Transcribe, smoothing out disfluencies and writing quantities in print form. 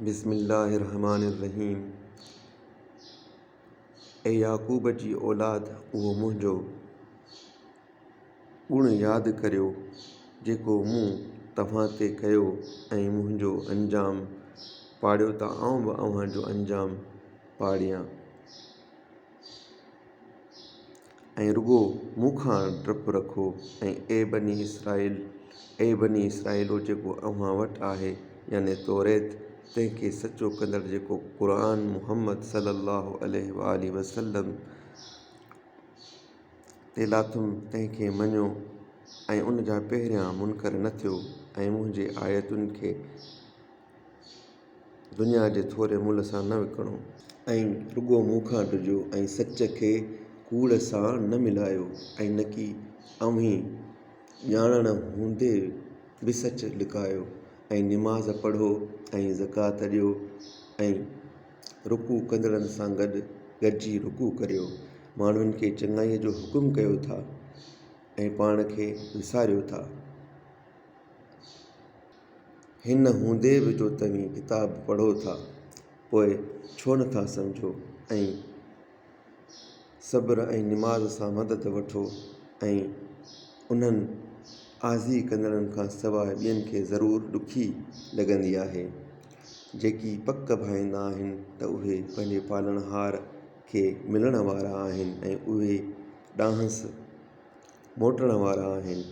बिस्मिल्लाहिर्रहमानिर्रहीम। ए याक़ूब जी औलाद, उहो मुंहिंजो गुण यादि करियो जेको मूं तव्हां ते कयो ऐं मुंहिंजो अंजाम पाढ़ियो त आउं बि अव्हांजो अंजाम पाढ़ियां। ऐं रुॻो मूंखां डपु रखो ऐं ए बनी इसराईलो जेको अव्हां वटि आहे याने तौरेत, तंहिंखे सचो कंदड़ जेको क़ुरान मुहम्मद सल्लल्लाहु अलैहि वालिहि वसल्लम ते लाथुमि, तंहिंखे मञियो ऐं उन जा पहिरियां मुनकर न थियो ऐं मुंहिंजे आयतुनि खे दुनिया जे थोरे मुल्ह सां न विकिणो ऐं रुॻो मूंखां ॾिजो ऐं सच खे कूड़ सां न मिलायो ऐं न कि अव्हीं ॼाणण हूंदे बि सच लिकायो ऐं निमाज़ पढ़ो ऐं ज़कात ॾियो ऐं रुकू कंदड़नि सां गॾिजी रुकू करियो। माण्हुनि खे चङाईअ जो हुकुम कयो था ऐं पाण खे विसारियो था। हिन हूंदे बि जो तव्हीं किताब पढ़ो था, पोइ छो नथा सम्झो ऐं सब्र ऐं निमाज़ सां मदद वठो ऐं उन्हनि आज़ी कंदड़नि खां सवाइ ॿियनि खे ज़रूरु ॾुखी लॻंदी आहे। जेकी पक भाईंदा आहिनि त उहे पंहिंजे पालणहार खे मिलण वारा आहिनि ऐं उहे ॾांहुंसि मोटण वारा आहिनि।